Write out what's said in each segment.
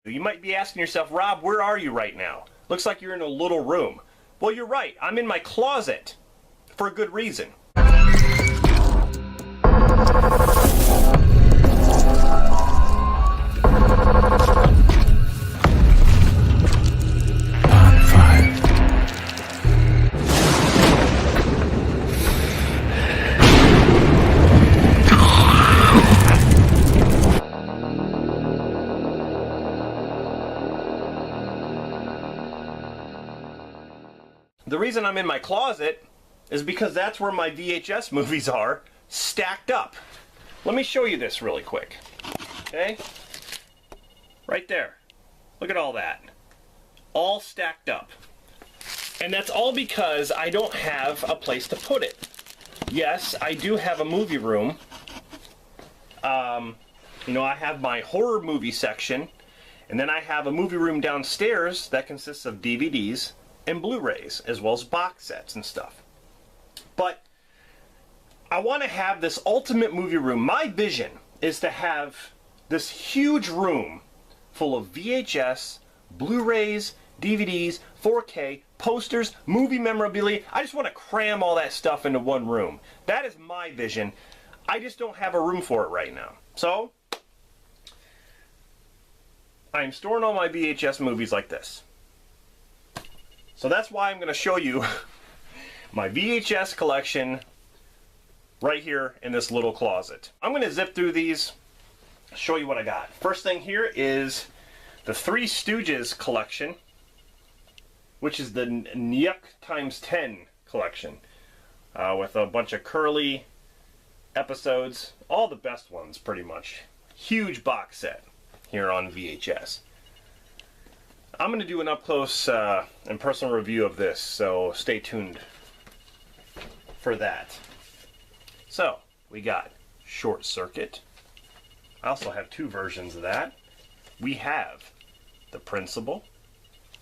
You might be asking yourself, Rob, where are you right now? Looks like you're in a little room. Well, you're right. I'm in my closet for a good reason. The reason I'm in my closet is because that's where my VHS movies are, stacked up. Let me show you this really quick. Okay? Right there. Look at all that. All stacked up. And that's all because I don't have a place to put it. Yes, I do have a movie room. You know, I have my horror movie section, and then I have a movie room downstairs that consists of DVDs and Blu-rays, as well as box sets and stuff. But I want to have this ultimate movie room. My vision is to have this huge room full of VHS, Blu-rays, DVDs, 4K, posters, movie memorabilia. I just want to cram all that stuff into one room. That is my vision. I just don't have a room for it right now. So, I'm storing all my VHS movies like this. So that's why I'm going to show you my VHS collection right here in this little closet. I'm going to zip through these, show you what I got. First thing here is the Three Stooges collection, which is the Nyuk times 10 collection, with a bunch of curly episodes, all the best ones pretty much. Huge box set here on VHS. I'm going to do an up-close and personal review of this, so stay tuned for that. So, we got Short Circuit. I also have two versions of that. We have The Principal.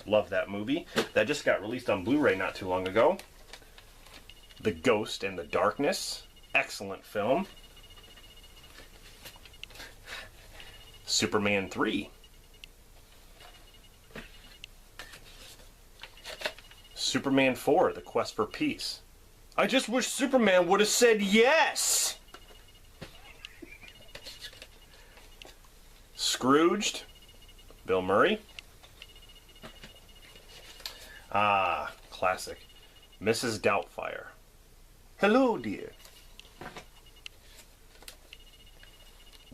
Love that movie. That just got released on Blu-ray not too long ago. The Ghost and the Darkness. Excellent film. Superman 3. Superman 4, The Quest for Peace. I just wish Superman would have said yes! Scrooged, Bill Murray. Ah, classic. Mrs. Doubtfire. Hello, dear.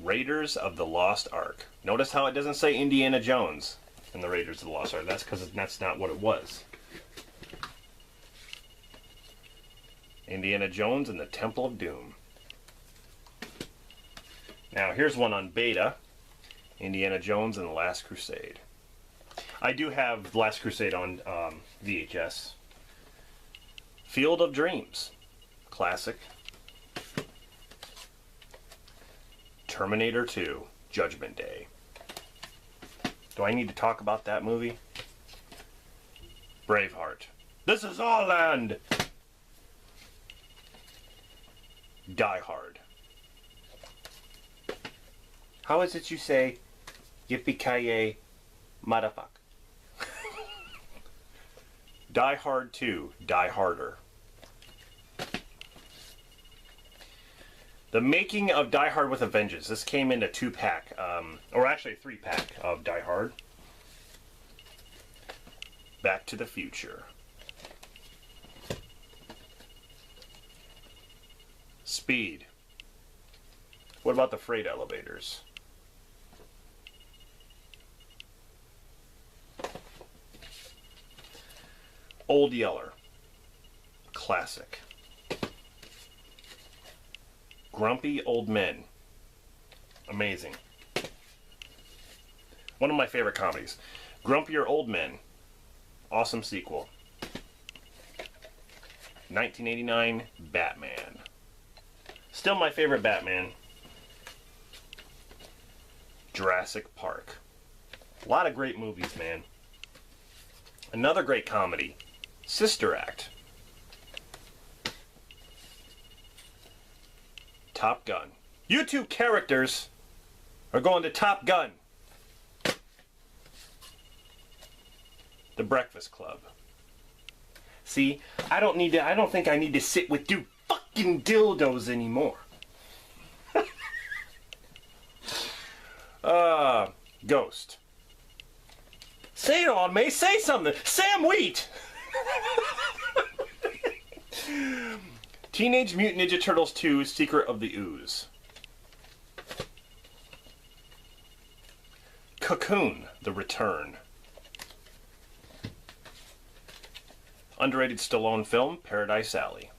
Raiders of the Lost Ark. Notice how it doesn't say Indiana Jones in the Raiders of the Lost Ark. That's because that's not what it was. Indiana Jones and the Temple of Doom. Now here's one on beta. Indiana Jones and the Last Crusade. I do have The Last Crusade on VHS. Field of Dreams. Classic. Terminator 2. Judgment Day. Do I need to talk about that movie? Braveheart. This is our land! Die Hard. How is it you say, yippee-ki-yay, motherfucker? Die Hard 2, Die Harder. The Making of Die Hard with a Vengeance. This came in a 2-pack, or actually a 3-pack of Die Hard. Back to the Future. Speed. What about the freight elevators? Old Yeller. Classic. Grumpy Old Men. Amazing. One of my favorite comedies. Grumpier Old Men. Awesome sequel. 1989 Batman. Still my favorite Batman. Jurassic Park. A lot of great movies, man. Another great comedy. Sister Act. Top Gun. You two characters are going to Top Gun. The Breakfast Club. See, I don't think I need to sit with two fucking dildos anymore. Ghost. Say it on me, say something. Sam Wheat! Teenage Mutant Ninja Turtles 2, Secret of the Ooze. Cocoon, The Return. Underrated Stallone film, Paradise Alley.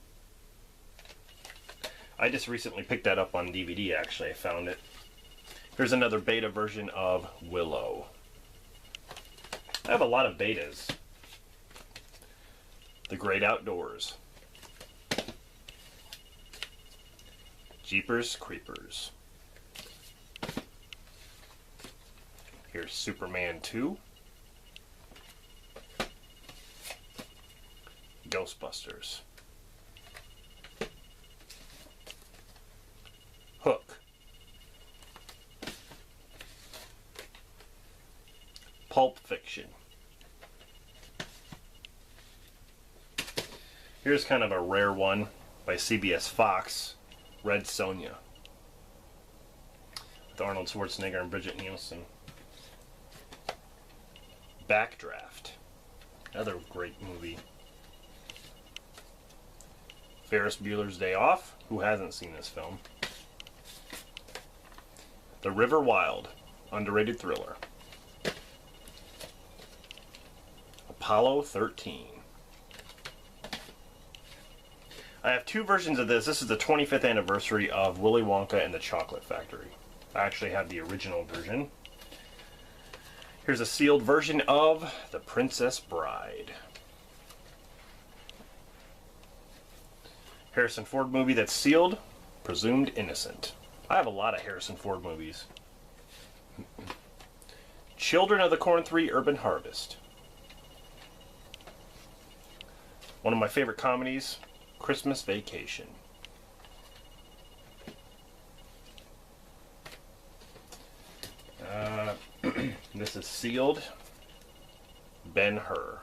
I just recently picked that up on DVD, actually. I found it. Here's another beta version of Willow. I have a lot of betas. The Great Outdoors. Jeepers Creepers. Here's Superman 2. Ghostbusters. Hook. Pulp Fiction. Here's kind of a rare one by CBS Fox, Red Sonja, with Arnold Schwarzenegger and Bridget Nielsen. Backdraft, another great movie. Ferris Bueller's Day Off, who hasn't seen this film? The River Wild, underrated thriller. Apollo 13. I have two versions of this. This is the 25th anniversary of Willy Wonka and the Chocolate Factory. I actually have the original version. Here's a sealed version of The Princess Bride. Harrison Ford movie that's sealed, Presumed Innocent. I have a lot of Harrison Ford movies. Children of the Corn 3, Urban Harvest. One of my favorite comedies, Christmas Vacation. This is sealed, Ben-Hur.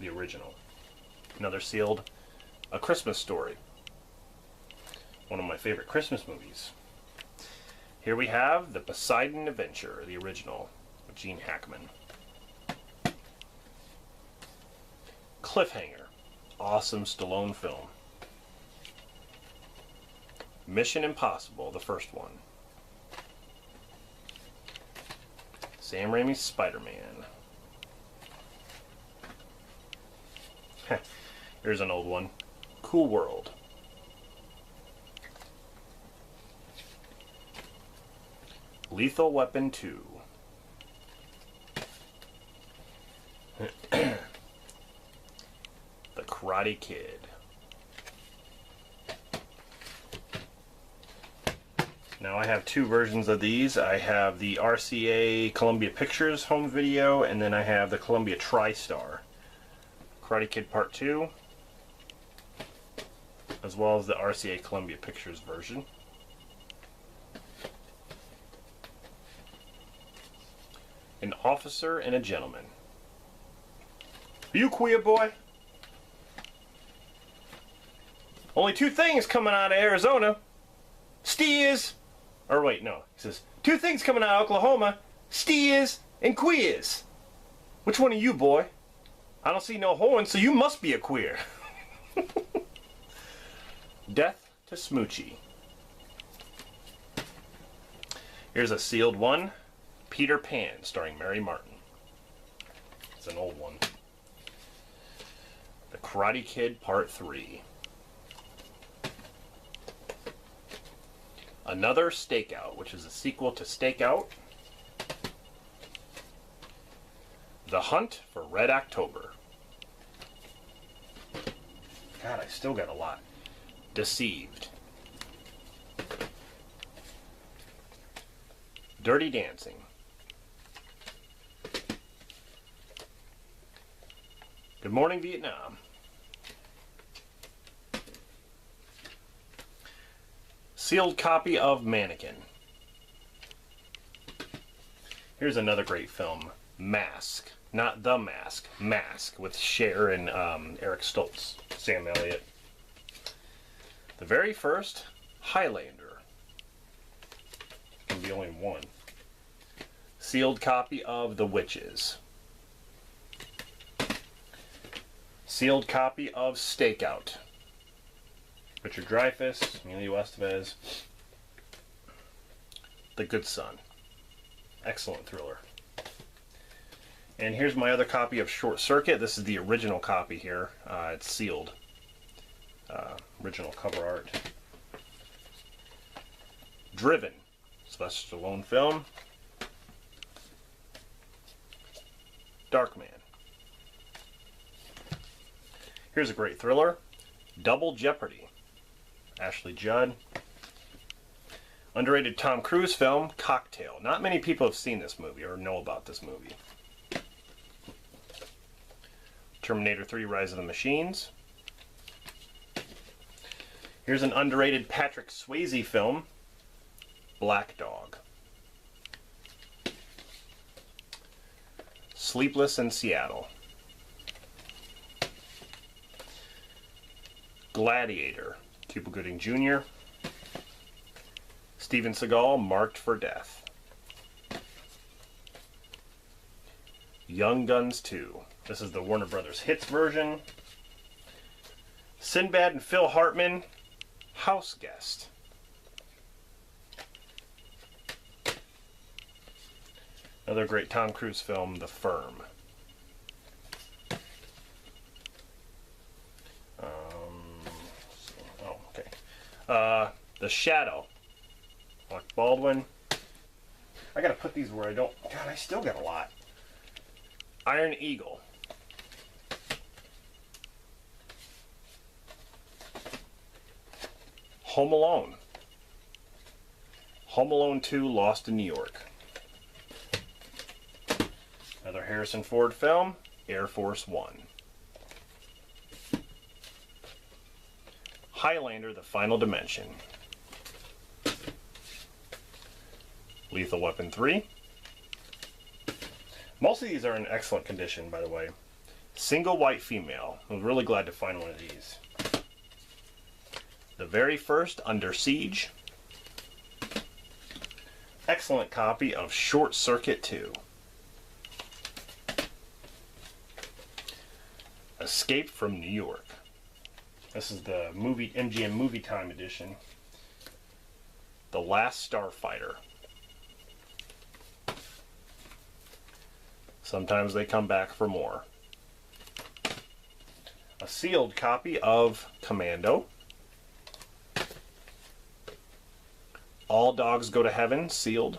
The original. Another sealed, A Christmas Story. One of my favorite Christmas movies. Here we have The Poseidon Adventure, the original, with Gene Hackman. Cliffhanger, awesome Stallone film. Mission Impossible, the first one. Sam Raimi's Spider-Man. Here's an old one. Cool World. Lethal Weapon 2. The Karate Kid. Now I have two versions of these. I have the RCA Columbia Pictures home video, and then I have the Columbia TriStar. Karate Kid Part 2, as well as the RCA Columbia Pictures version. An Officer and a Gentleman. Are you queer, boy? Only two things coming out of Arizona. Steers. Or wait, no. He says, two things coming out of Oklahoma. Steers and queers. Which one are you, boy? I don't see no horns, so you must be a queer. Death to Smoochie. Here's a sealed one. Peter Pan, starring Mary Martin. It's an old one. The Karate Kid Part 3. Another Stakeout, which is a sequel to Stakeout. The Hunt for Red October. God, I still got a lot. Deceived. Dirty Dancing. Good Morning Vietnam. Sealed copy of Mannequin. Here's another great film, Mask. Not The Mask. Mask with Cher and Eric Stoltz. Sam Elliott. The very first Highlander. Can be only one. Sealed copy of The Witches. Sealed copy of Stakeout. Richard Dreyfuss, Emilio Estevez. The Good Son. Excellent thriller. And here's my other copy of Short Circuit. This is the original copy here. It's sealed. Original cover art. Driven. Sylvester Stallone film. Darkman. Here's a great thriller. Double Jeopardy. Ashley Judd. Underrated Tom Cruise film, Cocktail. Not many people have seen this movie or know about this movie. Terminator 3, Rise of the Machines. Here's an underrated Patrick Swayze film, Black Dog. Sleepless in Seattle. Gladiator, Cuba Gooding Jr. Steven Seagal, Marked for Death. Young Guns 2. This is the Warner Brothers Hits version. Sinbad and Phil Hartman, House Guest. Another great Tom Cruise film, The Firm. The Shadow, Alec Baldwin. I gotta put these where I don't. God, I still got a lot. Iron Eagle. Home Alone. Home Alone 2, Lost in New York. Another Harrison Ford film, Air Force One. Highlander, The Final Dimension. Lethal Weapon 3. Most of these are in excellent condition, by the way. Single White Female. I was really glad to find one of these. The very first Under Siege. Excellent copy of Short Circuit 2. Escape from New York. This is the movie MGM Movie Time edition. The Last Starfighter. Sometimes they come back for more. A sealed copy of Commando. All Dogs Go to Heaven, sealed.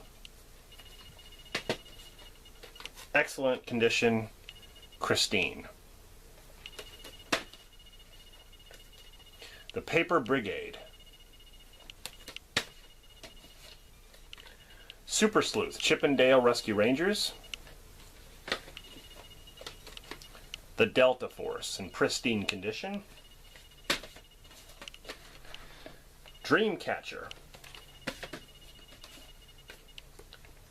Excellent condition, Christine. The Paper Brigade. Super Sleuth, Chippendale Rescue Rangers. The Delta Force in pristine condition. Dreamcatcher.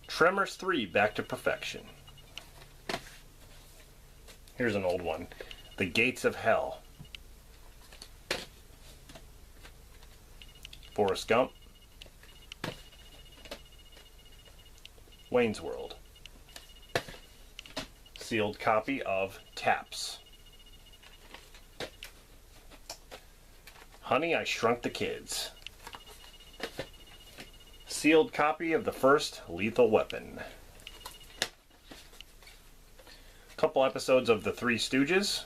Tremors 3, Back to Perfection. Here's an old one. The Gates of Hell. Forrest Gump. Wayne's World. Sealed copy of Taps. Honey, I Shrunk the Kids. Sealed copy of the first Lethal Weapon. Couple episodes of The Three Stooges.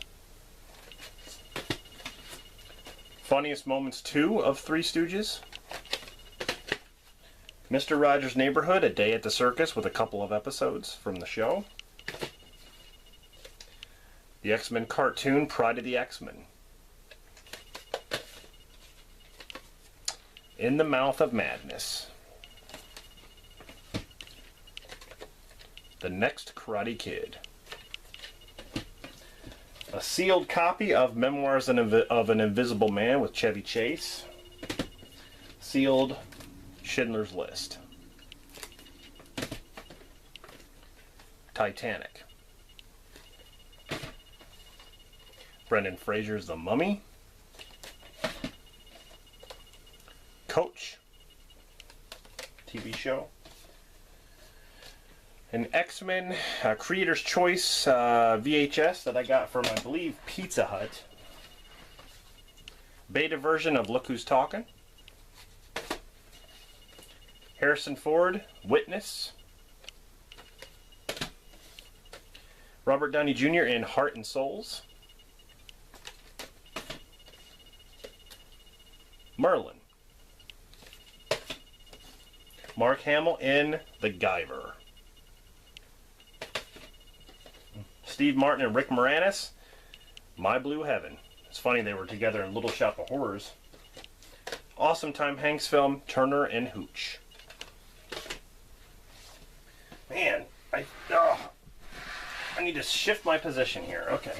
Funniest Moments 2 of Three Stooges. Mr. Rogers' Neighborhood, A Day at the Circus with a couple of episodes from the show. The X-Men cartoon, Pride of the X-Men. In the Mouth of Madness. The Next Karate Kid. A sealed copy of Memoirs of an Invisible Man with Chevy Chase. Sealed Schindler's List. Titanic. Brendan Fraser's The Mummy. Coach, TV show. An X-Men Creator's Choice VHS that I got from, I believe, Pizza Hut. Beta version of Look Who's Talking. Harrison Ford, Witness. Robert Downey Jr. in Heart and Souls. Merlin. Mark Hamill in The Guyver. Steve Martin and Rick Moranis, My Blue Heaven. It's funny they were together in Little Shop of Horrors. Awesome Tom Hanks film, Turner and Hooch. Man, I need to shift my position here. Okay.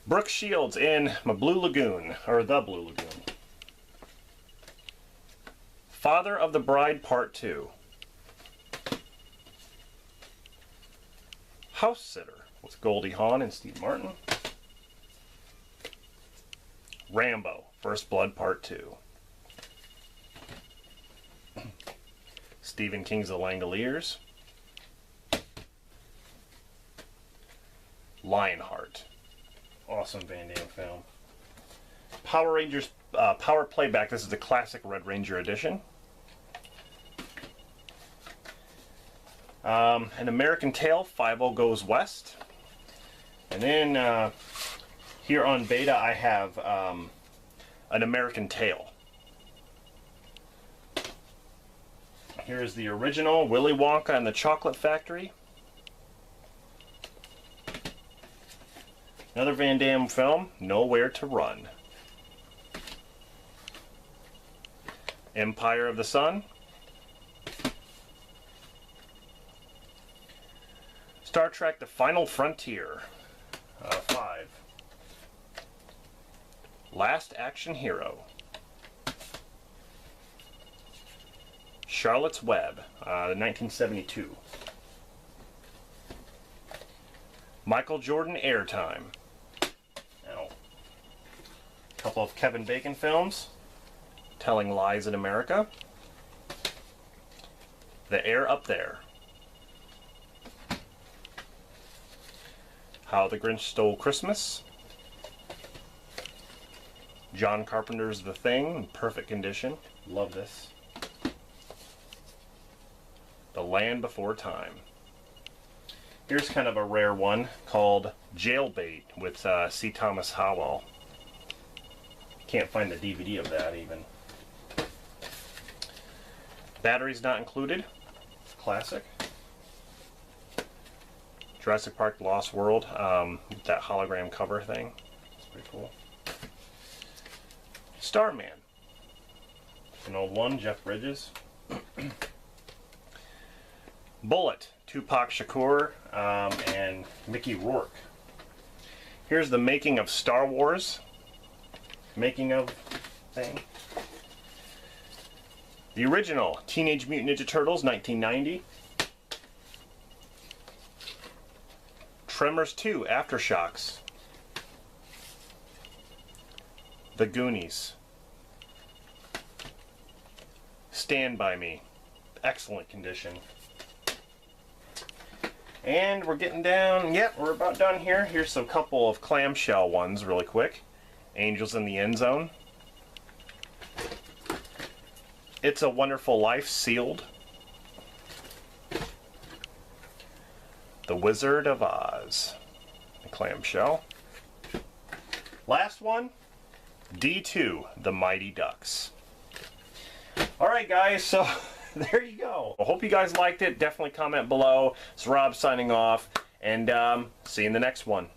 Brooke Shields in My Blue Lagoon, or The Blue Lagoon. Father of the Bride Part 2. House Sitter with Goldie Hawn and Steve Martin. Rambo, First Blood Part 2. Stephen King's The Langoliers. Lionheart. Awesome Van Damme film. Power Rangers Power Playback. This is the classic Red Ranger edition. An American Tail, 5-0 Goes West. And then here on beta I have An American Tail. Here's the original, Willy Wonka and the Chocolate Factory. Another Van Damme film, Nowhere to Run. Empire of the Sun. Star Trek The Final Frontier. 5. Last Action Hero. Charlotte's Web, 1972. Michael Jordan Airtime. Now, a couple of Kevin Bacon films. Telling Lies in America. The Air Up There. How the Grinch Stole Christmas. John Carpenter's The Thing, in perfect condition. Love this. The Land Before Time. Here's kind of a rare one called Jailbait with C. Thomas Howell. Can't find the DVD of that even. Batteries Not Included. Classic. Jurassic Park Lost World, that hologram cover thing. It's pretty cool. Starman. An old one, Jeff Bridges. Bullet, Tupac Shakur and Mickey Rourke. Here's the making of Star Wars. Making of thing. The original, Teenage Mutant Ninja Turtles, 1990. Tremors 2, Aftershocks. The Goonies. Stand By Me. Excellent condition. And we're getting down, yep, we're about done here. Here's a couple of clamshell ones really quick. Angels in the End Zone. It's a Wonderful Life, sealed. The Wizard of Oz. A clamshell. Last one, D2, The Mighty Ducks. Alright guys, so there you go. I hope you guys liked it. Definitely comment below. It's Rob signing off, and see you in the next one.